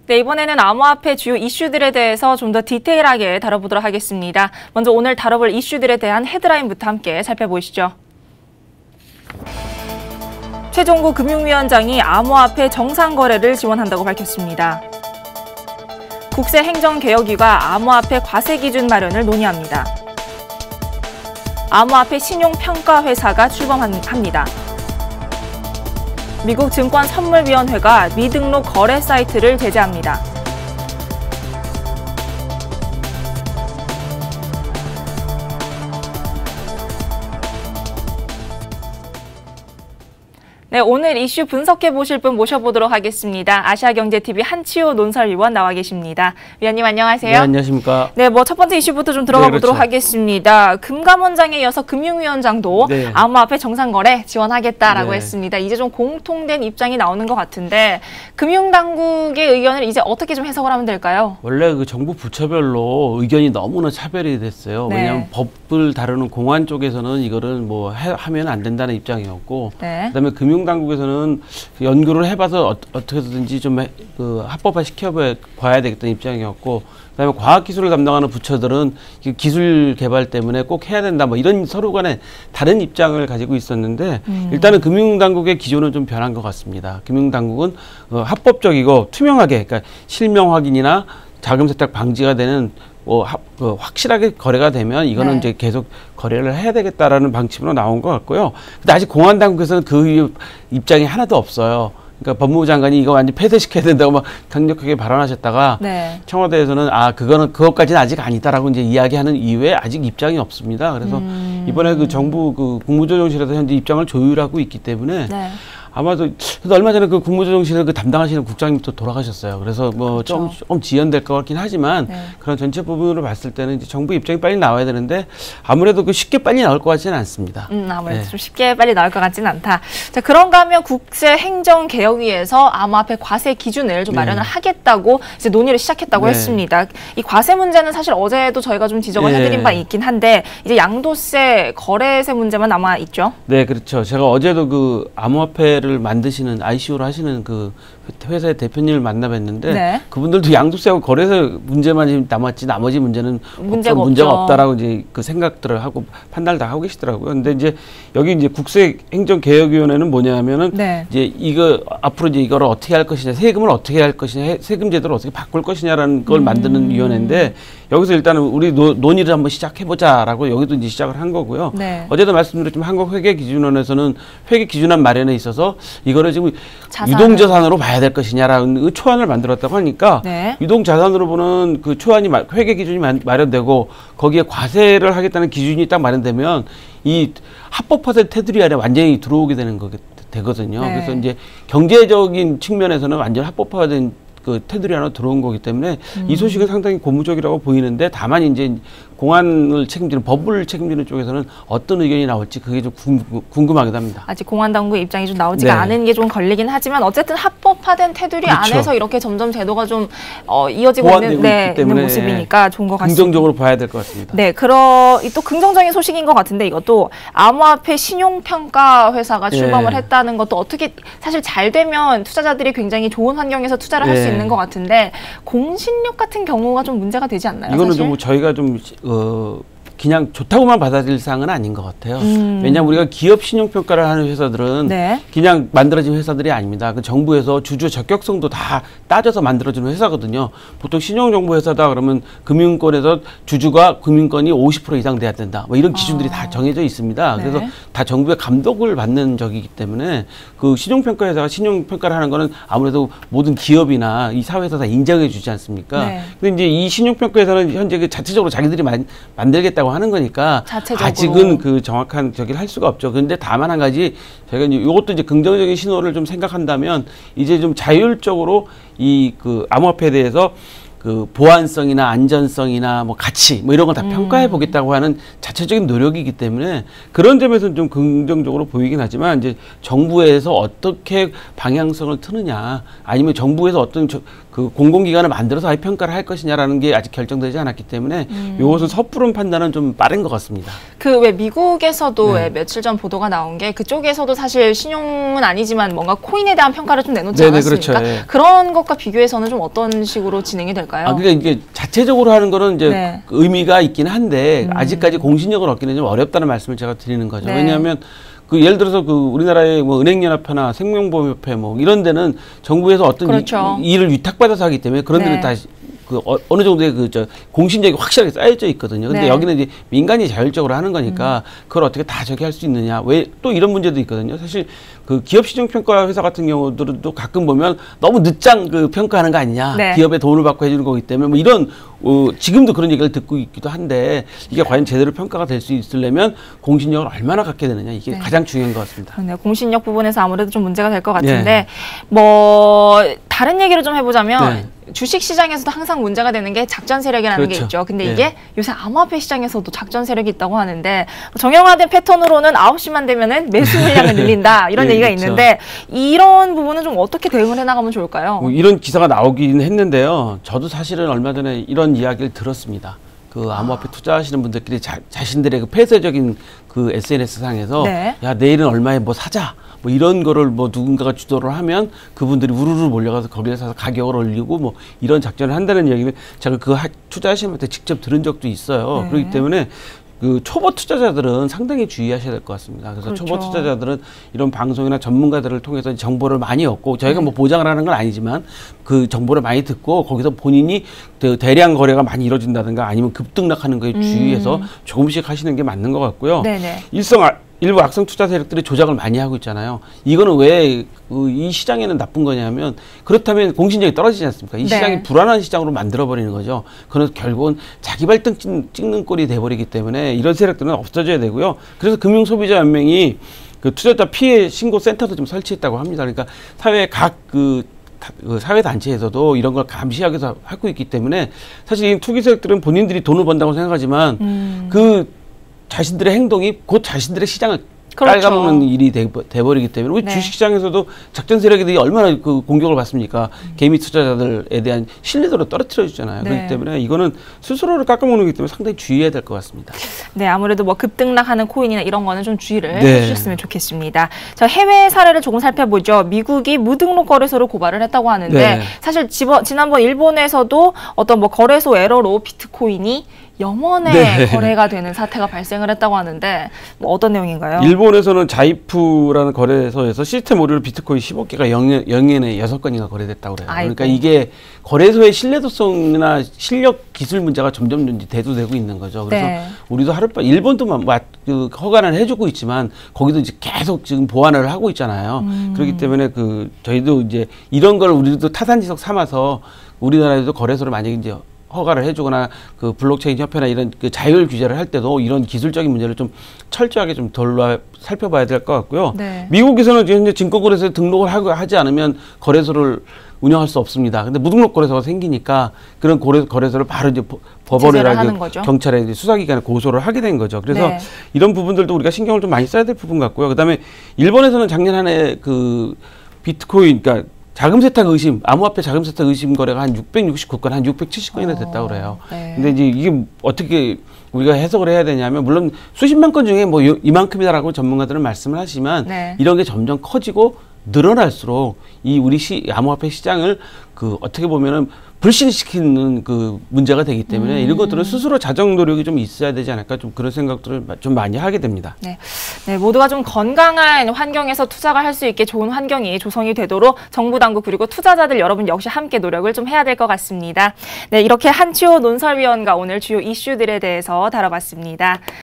네, 이번에는 암호화폐 주요 이슈들에 대해서 좀 더 디테일하게 다뤄보도록 하겠습니다. 먼저 오늘 다뤄볼 이슈들에 대한 헤드라인부터 함께 살펴보시죠. 최종구 금융위원장이 암호화폐 정상 거래를 지원한다고 밝혔습니다. 국세행정개혁위가 암호화폐 과세 기준 마련을 논의합니다. 암호화폐 신용평가회사가 출범합니다. 미국 증권선물위원회가 미등록 거래 사이트를 제재합니다. 네, 오늘 이슈 분석해 보실 분 모셔보도록 하겠습니다. 아시아경제TV 한치호 논설위원 나와 계십니다. 위원님 안녕하세요. 네, 안녕하십니까. 네, 첫 번째 이슈부터 좀 들어가 보도록 하겠습니다. 금감원장에 이어서 금융위원장도 암호화폐 정상거래 지원하겠다라고 했습니다. 이제 좀 공통된 입장이 나오는 것 같은데 금융당국의 의견을 이제 어떻게 좀 해석을 하면 될까요? 원래 그 정부 부처별로 의견이 너무나 차별이 됐어요. 왜냐하면 법을 다루는 공안 쪽에서는 이거를 뭐 하면 안 된다는 입장이었고, 그다음에 금융당국에서는 연구를 해봐서 어떻게 해서든지 좀 합법화 시켜봐야 되겠다는 입장이었고, 그다음에 과학기술을 담당하는 부처들은 기술 개발 때문에 꼭 해야 된다, 뭐 이런 서로 간에 다른 입장을 가지고 있었는데, 일단은 금융당국의 기조는 좀 변한 것 같습니다. 금융당국은 합법적이고 투명하게, 그러니까 실명 확인이나 자금 세탁 방지가 되는 확실하게 거래가 되면 이거는 이제 계속 거래를 해야 되겠다라는 방침으로 나온 것 같고요. 근데 아직 공안당국에서는 그 입장이 하나도 없어요. 그러니까 법무부 장관이 이거 완전 폐쇄시켜야 된다고 막 강력하게 발언하셨다가 청와대에서는 그것까지는 아직 아니다라고 이제 이야기하는 이외에 아직 입장이 없습니다. 그래서 이번에 그 정부 그 국무조정실에서 현재 입장을 조율하고 있기 때문에 아마도 얼마 전에 그 국무조정실을 담당하시는 국장님도 돌아가셨어요. 그래서 뭐 조금 지연될 것 같긴 하지만 그런 전체 부분으로 봤을 때는 이제 정부 입장이 빨리 나와야 되는데 아무래도 쉽게 빨리 나올 것 같지는 않습니다. 아무래도 좀 쉽게 빨리 나올 것 같지는 않다. 자, 그런가 하면 국세행정개혁위에서 암호화폐 과세 기준을 좀 마련을 하겠다고 이제 논의를 시작했다고 했습니다. 이 과세 문제는 사실 어제도 저희가 좀 지적을 해드린 바 있긴 한데 이제 양도세, 거래세 문제만 남아 있죠. 네, 그렇죠. 제가 어제도 그 암호화폐를 만드시는 ICO를 하시는 그 회사의 대표님을 만나뵀는데 그분들도 양도세하고 거래세 문제만 지금 남았지 나머지 문제는 문제가 없다라고 이제 그 생각들을 하고 판단을 다 하고 계시더라고요. 근데 이제 여기 이제 국세행정개혁위원회는 뭐냐면은 이제 이거 앞으로 이제 이거를 어떻게 할 것이냐, 세금을 어떻게 할 것이냐, 세금 제도를 어떻게 바꿀 것이냐라는 걸 만드는 위원회인데 여기서 일단은 우리 논의를 한번 시작해보자라고 여기도 이제 시작을 한 거고요. 어제도 말씀드렸지만 한국회계기준원에서는 회계기준안 마련에 있어서 이거를 지금 유동자산으로 봐야 될 것이냐라는 초안을 만들었다고 하니까 유동자산으로 보는 그 초안이 회계기준이 마련되고 거기에 과세를 하겠다는 기준이 딱 마련되면 이 합법화된 테두리 안에 완전히 들어오게 되는 되거든요. 그래서 이제 경제적인 측면에서는 완전 합법화된 그 테두리 안으로 들어온 거기 때문에 이 소식은 상당히 고무적이라고 보이는데 다만 이제 공안을 책임지는 법을 책임지는 쪽에서는 어떤 의견이 나올지 그게 좀 궁금하기도 합니다. 아직 공안 당국의 입장이 좀 나오지가 않은 게 좀 걸리긴 하지만 어쨌든 합법화된 테두리 안에서 이렇게 점점 제도가 좀 이어지고 있는 모습이니까 좋은 것 같습니다. 긍정적으로 봐야 될 것 같습니다. 네, 또 긍정적인 소식인 것 같은데 이것도 암호화폐 신용평가 회사가 출범을 했다는 것도 어떻게 사실 잘 되면 투자자들이 굉장히 좋은 환경에서 투자를 할 수 있는 것 같은데 공신력 같은 경우가 좀 문제가 되지 않나요? 이거는 사실? 좀 저희가 좀 그냥 좋다고만 받아들일 사항은 아닌 것 같아요. 왜냐하면 우리가 기업 신용평가를 하는 회사들은 그냥 만들어진 회사들이 아닙니다. 그 정부에서 주주 적격성도 다 따져서 만들어지는 회사거든요. 보통 신용정보회사다 그러면 금융권에서 주주가 금융권이 50% 이상 돼야 된다. 뭐 이런 기준들이 다 정해져 있습니다. 그래서 다 정부의 감독을 받는 적이기 때문에 그 신용평가회사가 신용평가를 하는 거는 아무래도 모든 기업이나 이 사회에서 다 인정해 주지 않습니까? 근데 이제 이 신용평가회사는 현재 그 자체적으로 자기들이 만들겠다고 하는 거니까 아직은 그 정확한 저기를 할 수가 없죠. 그런데 다만 한 가지 저희가 이제 이것도 이제 긍정적인 신호를 좀 생각한다면 이제 좀 자율적으로 이 그 암호화폐에 대해서 그 보안성이나 안전성이나 뭐 가치 뭐 이런 걸 다 평가해 보겠다고 하는 자체적인 노력이기 때문에 그런 점에서는 좀 긍정적으로 보이긴 하지만 이제 정부에서 어떻게 방향성을 트느냐 아니면 정부에서 어떤 그 공공기관을 만들어서 아예 평가를 할 것이냐라는 게 아직 결정되지 않았기 때문에 이것은 섣부른 판단은 좀 빠른 것 같습니다. 그 왜 미국에서도 왜 며칠 전 보도가 나온 게 그쪽에서도 사실 신용은 아니지만 뭔가 코인에 대한 평가를 좀 내놓지 않았습니까? 그렇죠. 예. 그런 것과 비교해서는 좀 어떤 식으로 진행이 될까요? 그러니까 이게 자체적으로 하는 거는 이제 의미가 있긴 한데 아직까지 공신력을 얻기는 좀 어렵다는 말씀을 제가 드리는 거죠. 왜냐하면 그 예를 들어서 그 우리나라의 뭐 은행연합회나 생명보험협회 뭐 이런 데는 정부에서 어떤 일을 위탁받아서 하기 때문에 그런 데는 다 그 어느 정도의 그 공신력이 확실하게 쌓여져 있거든요. 근데 여기는 이제 민간이 자율적으로 하는 거니까 그걸 어떻게 다 저기 할 수 있느냐. 왜 또 이런 문제도 있거든요. 사실 그 기업 시정 평가 회사 같은 경우들도 가끔 보면 너무 늦장 그 평가하는 거 아니냐. 기업에 돈을 받고 해주는 거기 때문에 뭐 이런 지금도 그런 얘기를 듣고 있기도 한데 이게 과연 제대로 평가가 될 수 있으려면 공신력을 얼마나 갖게 되느냐 이게 가장 중요한 것 같습니다. 네, 공신력 부분에서 아무래도 좀 문제가 될 것 같은데 뭐 다른 얘기를 좀 해보자면 주식 시장에서도 항상 문제가 되는 게 작전 세력이라는 게 있죠. 근데 이게 요새 암호화폐 시장에서도 작전 세력이 있다고 하는데 정형화된 패턴으로는 9시만 되면은 매수 물량을 늘린다 이런 얘기가 있는데 이런 부분은 좀 어떻게 대응을 해나가면 좋을까요? 뭐 이런 기사가 나오긴 했는데요. 저도 사실은 얼마 전에 이런 이야기를 들었습니다. 그 암호화폐 투자하시는 분들끼리 자신들의 그 폐쇄적인 그 SNS 상에서 야 내일은 얼마에 뭐 사자 뭐 이런 거를 뭐 누군가가 주도를 하면 그분들이 우르르 몰려가서 거기에 사서 가격을 올리고 뭐 이런 작전을 한다는 이야기를 제가 그 투자하시는 분한테 직접 들은 적도 있어요. 그렇기 때문에 그 초보 투자자들은 상당히 주의하셔야 될 것 같습니다. 그래서 초보 투자자들은 이런 방송이나 전문가들을 통해서 정보를 많이 얻고 저희가 뭐 보장을 하는 건 아니지만 그 정보를 많이 듣고 거기서 본인이 대량 거래가 많이 이루어진다든가 아니면 급등락하는 거에 주의해서 조금씩 하시는 게 맞는 것 같고요. 일부 악성 투자 세력들이 조작을 많이 하고 있잖아요. 이거는 왜 이 시장에는 나쁜 거냐면 그렇다면 공신력이 떨어지지 않습니까? 이 시장이 불안한 시장으로 만들어버리는 거죠. 그래서 결국은 자기 발등 찍는 꼴이 돼버리기 때문에 이런 세력들은 없어져야 되고요. 그래서 금융소비자연맹이 그 투자자 피해 신고 센터도 좀 설치했다고 합니다. 그러니까 사회 각 그 사회단체에서도 이런 걸 감시하기 위해서 하고 있기 때문에 사실 이 투기 세력들은 본인들이 돈을 번다고 생각하지만 그 자신들의 행동이 곧 자신들의 시장을 깔아먹는 일이 돼버리기 때문에 우리 주식시장에서도 작전 세력들이 얼마나 그 공격을 받습니까? 개미 투자자들에 대한 신뢰도를 떨어뜨려주잖아요. 그렇기 때문에 이거는 스스로를 깎아먹는 거기 때문에 상당히 주의해야 될 것 같습니다. 네, 아무래도 뭐 급등락하는 코인이나 이런 거는 좀 주의를 해주셨으면 좋겠습니다. 자, 해외 사례를 조금 살펴보죠. 미국이 무등록 거래소를 고발을 했다고 하는데 사실 지난번 일본에서도 어떤 뭐 거래소 에러로 비트코인이 염원의 거래가 되는 사태가 발생을 했다고 하는데 뭐 어떤 내용인가요? 일본에서는 자이프라는 거래소에서 시스템 오류로 비트코인 15개가 영연에 6건이나 거래됐다고 그래요. 그러니까 이게 거래소의 신뢰도성이나 실력 기술 문제가 점점 대두되고 있는 거죠. 그래서 우리도 하룻밤 일본도 그 허가는 해주고 있지만 거기도 이제 계속 지금 보완을 하고 있잖아요. 그렇기 때문에 그 저희도 이제 이런 걸 우리도 타산지석 삼아서 우리나라에도 거래소를 만약에 이제 허가를 해주거나 그 블록체인 협회나 이런 그 자율 규제를 할 때도 이런 기술적인 문제를 좀 철저하게 좀 살펴봐야 될 것 같고요. 미국에서는 현재 증권거래소에 등록을 하지 않으면 거래소를 운영할 수 없습니다. 근데 무등록 거래소가 생기니까 그런 거래소를 바로 이제 법원이나 경찰에 수사기관에 고소를 하게 된 거죠. 그래서 이런 부분들도 우리가 신경을 좀 많이 써야 될 부분 같고요. 그다음에 일본에서는 작년 한 해 그 비트코인, 그러니까 자금 세탁 의심, 암호화폐 자금 세탁 의심 거래가 한 669건, 한 670건이나 됐다고 그래요. 근데 이제 이게 어떻게 우리가 해석을 해야 되냐면, 물론 수십만 건 중에 뭐 이만큼이다라고 전문가들은 말씀을 하지만 이런 게 점점 커지고 늘어날수록 이 우리 암호화폐 시장을 그 어떻게 보면은 불신시키는 그 문제가 되기 때문에 이런 것들은 스스로 자정 노력이 좀 있어야 되지 않을까, 좀 그런 생각들을 좀 많이 하게 됩니다. 네, 모두가 좀 건강한 환경에서 투자가 할 수 있게 좋은 환경이 조성이 되도록 정부 당국 그리고 투자자들 여러분 역시 함께 노력을 좀 해야 될 것 같습니다. 네, 이렇게 한치호 논설위원과 오늘 주요 이슈들에 대해서 다뤄봤습니다.